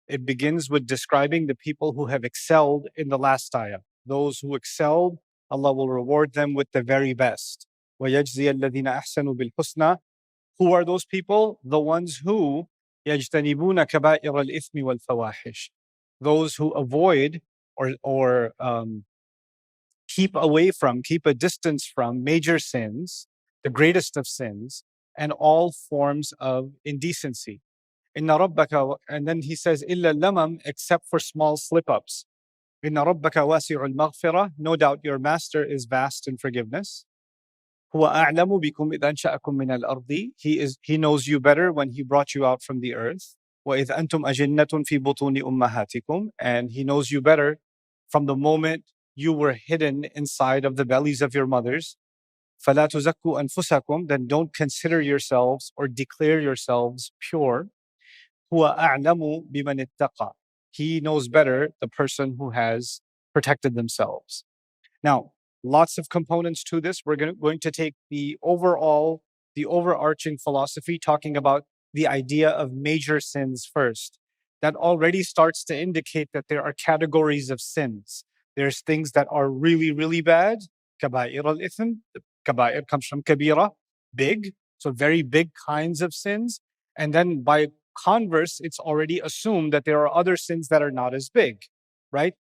it begins with describing the people who have excelled in the last ayah. Those who excelled, Allah will reward them with the very best. وَيَجْزِيَ الَّذِينَ أَحْسَنُوا بِالْحُسْنَى. Who are those people? The ones who يَجْتَنِبُونَ كَبَائِرَ الْإِثْمِ وَالْفَوَاحِشِ. Those who avoid or keep away from, keep a distance from major sins, the greatest of sins, and all forms of indecency. Inna rabbaka, and then he says, illa lamam, except for small slip-ups. Inna rabbaka wasi'ul maghfirah, no doubt your master is vast in forgiveness. Huwa a'lamu bikum idh ansha'akum min al-ardi, he knows you better when he brought you out from the earth. Wa idh antum ajinnatun fi butuni ummahatikum, and he knows you better from the moment you were hidden inside of the bellies of your mothers. فَلَا تُزَكُّوا أَنفُسَكُمْ, then don't consider yourselves or declare yourselves pure. هُوَ أَعْلَمُ بِمَنِ اتَّقَى, he knows better the person who has protected themselves. Now, lots of components to this. We're going to take the overarching philosophy, talking about the idea of major sins first. That already starts to indicate that there are categories of sins. There's things that are really, really bad. Kaba'ir al-ithm. Kaba'ir comes from kabira, big. So very big kinds of sins. And then by converse, it's already assumed that there are other sins that are not as big, right?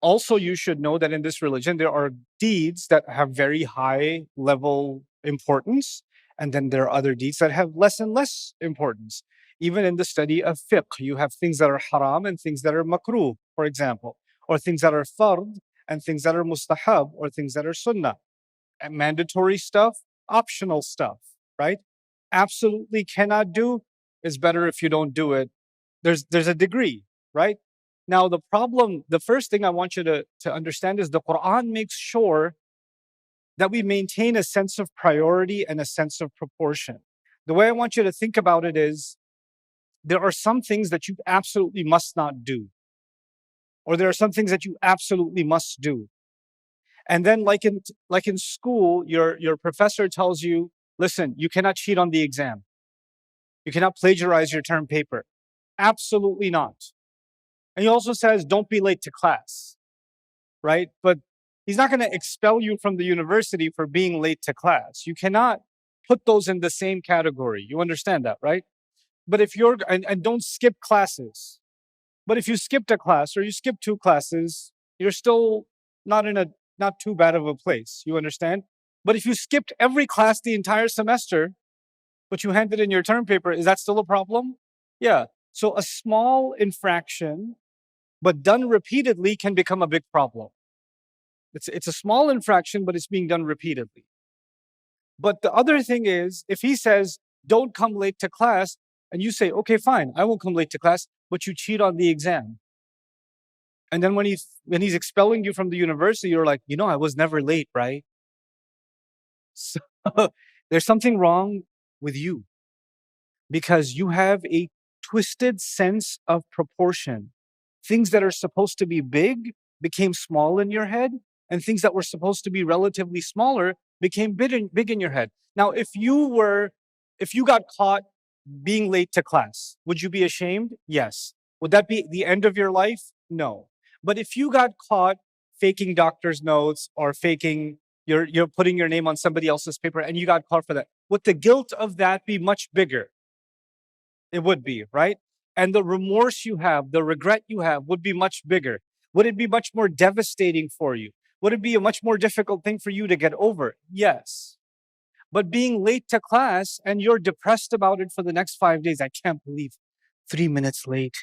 Also, you should know that in this religion, there are deeds that have very high level importance. And then there are other deeds that have less and less importance. Even in the study of fiqh, you have things that are haram and things that are makruh, for example, or things that are fard and things that are mustahab, or things that are sunnah. And mandatory stuff, optional stuff, right? Absolutely cannot do is better if you don't do it. There's a degree, right? Now, the first thing I want you to understand is the Quran makes sure that we maintain a sense of priority and a sense of proportion. The way I want you to think about it is, there are some things that you absolutely must not do, or there are some things that you absolutely must do. And then like in school, your professor tells you, listen, you cannot cheat on the exam. You cannot plagiarize your term paper. Absolutely not. And he also says, don't be late to class, right? But he's not going to expel you from the university for being late to class. You cannot put those in the same category. You understand that, right? But if you're, and don't skip classes. But if you skipped a class or you skipped 2 classes, you're still not too bad of a place. You understand? But if you skipped every class the entire semester, but you handed in your term paper, is that still a problem? Yeah. So a small infraction, but done repeatedly, can become a big problem. It's a small infraction, but it's being done repeatedly. But the other thing is, if he says, don't come late to class, and you say, okay, fine, I won't come late to class, but you cheat on the exam. And then when he's expelling you from the university, you're like, I was never late, right? So there's something wrong with you, because you have a twisted sense of proportion. Things that are supposed to be big became small in your head, and things that were supposed to be relatively smaller became big in your head. Now, if you got caught being late to class, would you be ashamed? Yes. Would that be the end of your life? No. But if you got caught faking doctor's notes or faking, you're putting your name on somebody else's paper, and you got caught for that, would the guilt of that be much bigger? It would be, right? And the remorse you have, the regret you have would be much bigger. Would it be much more devastating for you? Would it be a much more difficult thing for you to get over? Yes. But being late to class and you're depressed about it for the next 5 days, I can't believe 3 minutes late.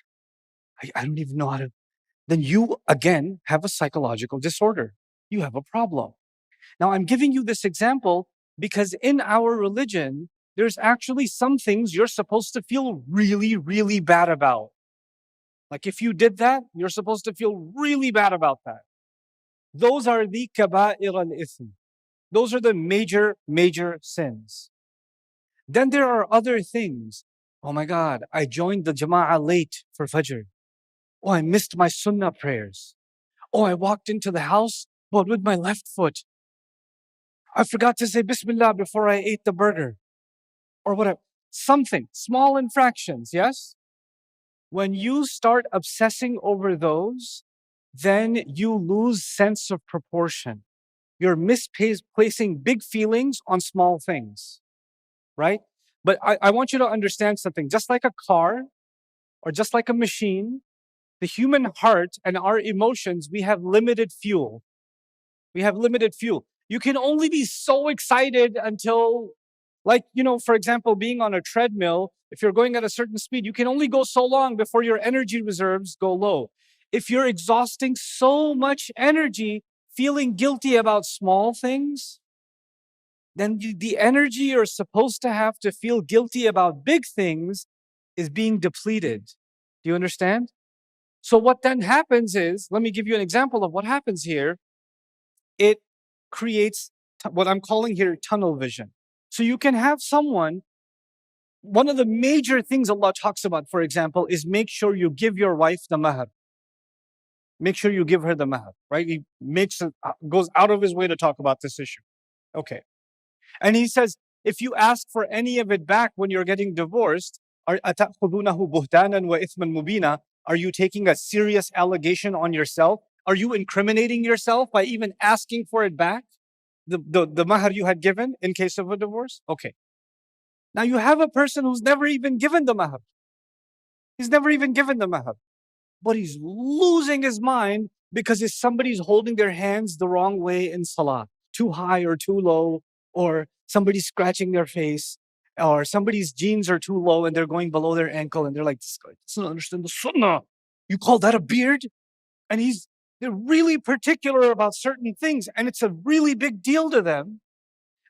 I don't even know how to. Then you, again, have a psychological disorder. You have a problem. Now, I'm giving you this example because in our religion, there's actually some things you're supposed to feel really, really bad about. Like if you did that, you're supposed to feel really bad about that. Those are the kaba'ir al-ithm. Those are the major, major sins. Then there are other things. Oh my God, I joined the jama'ah late for Fajr. Oh, I missed my sunnah prayers. Oh, I walked into the house, but with my left foot. I forgot to say Bismillah before I ate the burger. Or whatever. Something, small infractions, yes? When you start obsessing over those, then you lose sense of proportion. You're misplacing big feelings on small things, right? But I want you to understand something. Just like a car or just like a machine, the human heart and our emotions, we have limited fuel. We have limited fuel. You can only be so excited until, like, for example, being on a treadmill, if you're going at a certain speed, you can only go so long before your energy reserves go low. If you're exhausting so much energy, feeling guilty about small things, then the energy you're supposed to have to feel guilty about big things is being depleted. Do you understand? So what then happens is, let me give you an example of what happens here. It creates what I'm calling here tunnel vision. So you can have someone, one of the major things Allah talks about, for example, is make sure you give your wife the mahar. Make sure you give her the mahar, right? He goes out of his way to talk about this issue. Okay. And he says, if you ask for any of it back when you're getting divorced, are you taking a serious allegation on yourself? Are you incriminating yourself by even asking for it back? The mahar you had given in case of a divorce? Okay. Now you have a person who's never even given the mahar. He's never even given the mahar. But he's losing his mind because if somebody's holding their hands the wrong way in salah, too high or too low, or somebody's scratching their face, or somebody's jeans are too low and they're going below their ankle, and they're like, this guy doesn't understand the sunnah. You call that a beard? And they're really particular about certain things, and it's a really big deal to them.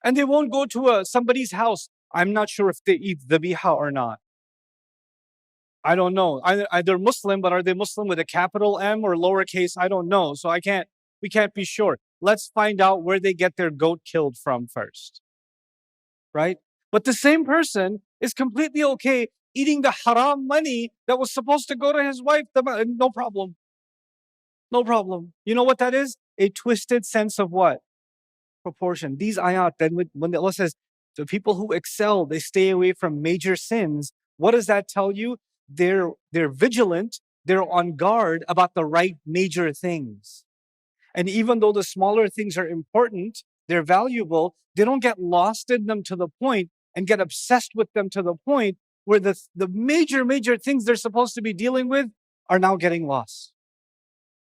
And they won't go to somebody's house. I'm not sure if they eat dhabiha or not. I don't know. They're Muslim, but are they Muslim with a capital M or lowercase? I don't know. So we can't be sure. Let's find out where they get their goat killed from first. Right? But the same person is completely okay eating the haram money that was supposed to go to his wife. No problem. No problem. You know what that is? A twisted sense of what? Proportion. These ayat, then when Allah says, the people who excel, they stay away from major sins. What does that tell you? They're vigilant, they're on guard about the right major things. And even though the smaller things are important, they're valuable, they don't get lost in them to the point and get obsessed with them to the point where the major things they're supposed to be dealing with are now getting lost.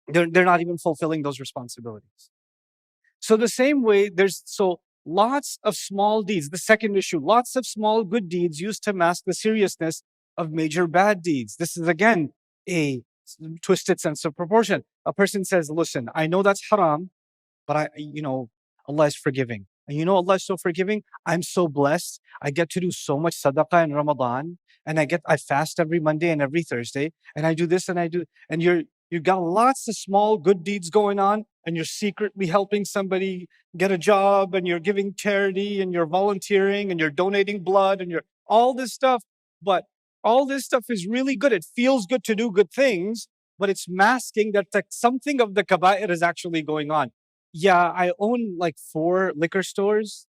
They're not even fulfilling those responsibilities. So the same way, there's lots of small deeds. The second issue, lots of small good deeds used to mask the seriousness of major bad deeds. This is again a twisted sense of proportion. A person says, listen, I know that's haram, but Allah is forgiving. And Allah is so forgiving. I'm so blessed. I get to do so much sadaqah in Ramadan, and I fast every Monday and every Thursday, and I do this and I do, and you've got lots of small good deeds going on, and you're secretly helping somebody get a job, and you're giving charity, and you're volunteering, and you're donating blood, and you're all this stuff. But all this stuff is really good. It feels good to do good things, but it's masking that something of the kaba'ir is actually going on. Yeah, I own like 4 liquor stores,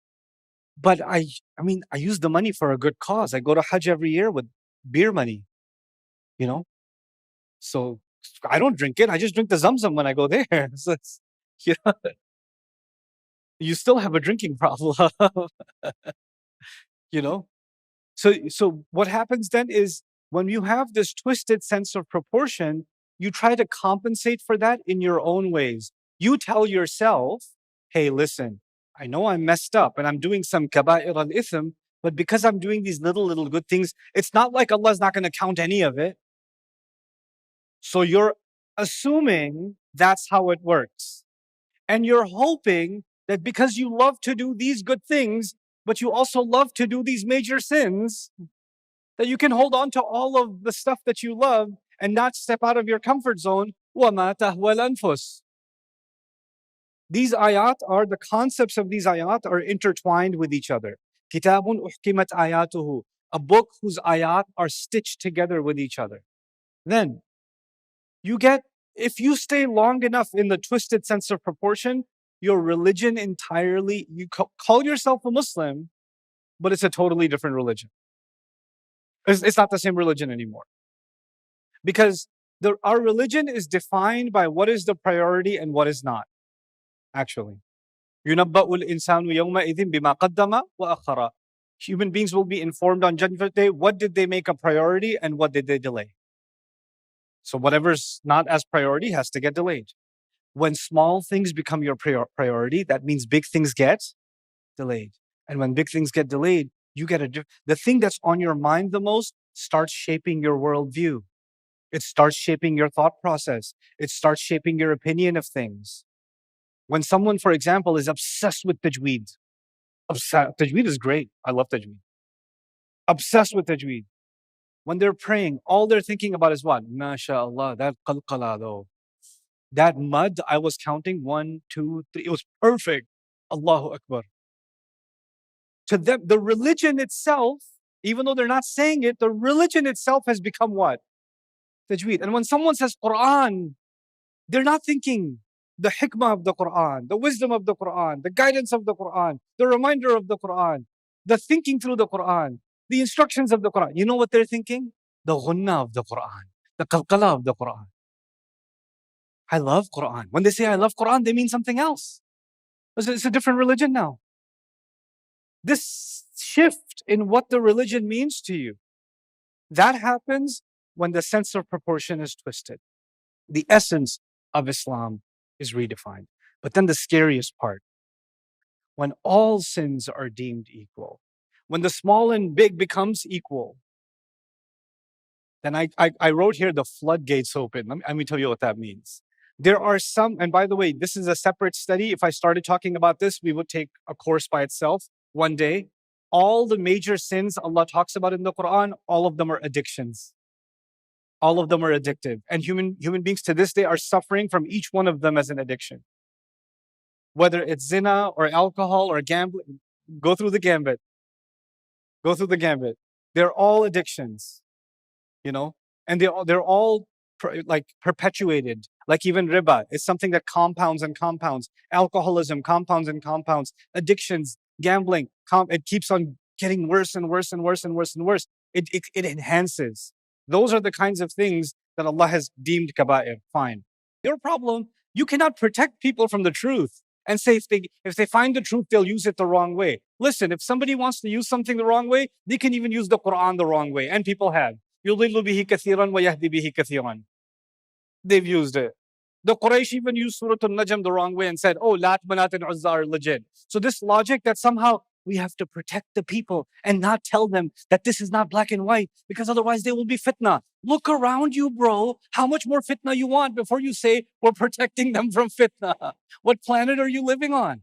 but I use the money for a good cause. I go to Hajj every year with beer money, you know? So I don't drink it. I just drink the Zamzam when I go there. So you know, you still have a drinking problem, you know? So what happens then is when you have this twisted sense of proportion, you try to compensate for that in your own ways. You tell yourself, hey, listen, I know I'm messed up and I'm doing some kaba'ir al-ithm, but because I'm doing these little good things, it's not like Allah's not going to count any of it. So you're assuming that's how it works. And you're hoping that because you love to do these good things, but you also love to do these major sins, that you can hold on to all of the stuff that you love and not step out of your comfort zone. وَمَا تَهْوَى الْأَنفُسِ. The concepts of these ayat are intertwined with each other. كِتَابٌ أُحْكِمَتْ آيَاتُهُ. A book whose ayat are stitched together with each other. Then, if you stay long enough in the twisted sense of proportion, your religion entirely, you call yourself a Muslim, but it's a totally different religion. It's not the same religion anymore. Because our religion is defined by what is the priority and what is not, actually. يُنَبَّأُ الْإِنسَانُ يَوْمَئِذٍ بِمَا قَدَّمَ وَأَخَّرَ. Human beings will be informed on Judgment Day. What did they make a priority and what did they delay? So whatever's not as priority has to get delayed. When small things become your priority, that means big things get delayed. And when big things get delayed, you get the thing that's on your mind the most starts shaping your worldview. It starts shaping your thought process. It starts shaping your opinion of things. When someone, for example, is obsessed with tajweed, tajweed is great. I love tajweed. Obsessed with tajweed. When they're praying, all they're thinking about is what? MashaAllah, that qalqala though. That mud, I was counting 1, 2, 3. It was perfect. Allahu Akbar. To them, the religion itself, even though they're not saying it, the religion itself has become what? Tajweed. And when someone says Quran, they're not thinking the hikmah of the Quran, the wisdom of the Quran, the guidance of the Quran, the reminder of the Quran, the thinking through the Quran, the instructions of the Quran. You know what they're thinking? The ghunnah of the Quran, the qalqala of the Quran. I love Quran. When they say I love Quran, they mean something else. It's a different religion now. This shift in what the religion means to you, that happens when the sense of proportion is twisted. The essence of Islam is redefined. But then the scariest part, when all sins are deemed equal, when the small and big becomes equal, then I wrote here the floodgates open. Let me tell you what that means. There are some, and by the way, this is a separate study. If I started talking about this, we would take a course by itself one day. All the major sins Allah talks about in the Quran, all of them are addictions. All of them are addictive. And human beings to this day are suffering from each one of them as an addiction. Whether it's zina or alcohol or gambling, go through the gambit. Go through the gambit. They're all addictions, you know, and they're all like perpetuated. Like even riba, it's something that compounds and compounds. Alcoholism compounds and compounds. Addictions, gambling, it keeps on getting worse and worse and worse and worse and worse. It enhances. Those are the kinds of things that Allah has deemed kaba'ir. Fine. Your problem, you cannot protect people from the truth and say if they find the truth, they'll use it the wrong way. Listen, if somebody wants to use something the wrong way, they can even use the Quran the wrong way. And people have. يُضِلُّ بِهِ كَثِيرًا وَيَهْدِي بِهِ كَثِيرًا. They've used it. The Quraysh even used Surah Al-Najm the wrong way and said, oh, Lat, Manat, and Uzza are legit. So this logic that somehow we have to protect the people and not tell them that this is not black and white because otherwise they will be fitna. Look around you, bro. How much more fitna you want before you say we're protecting them from fitna? What planet are you living on?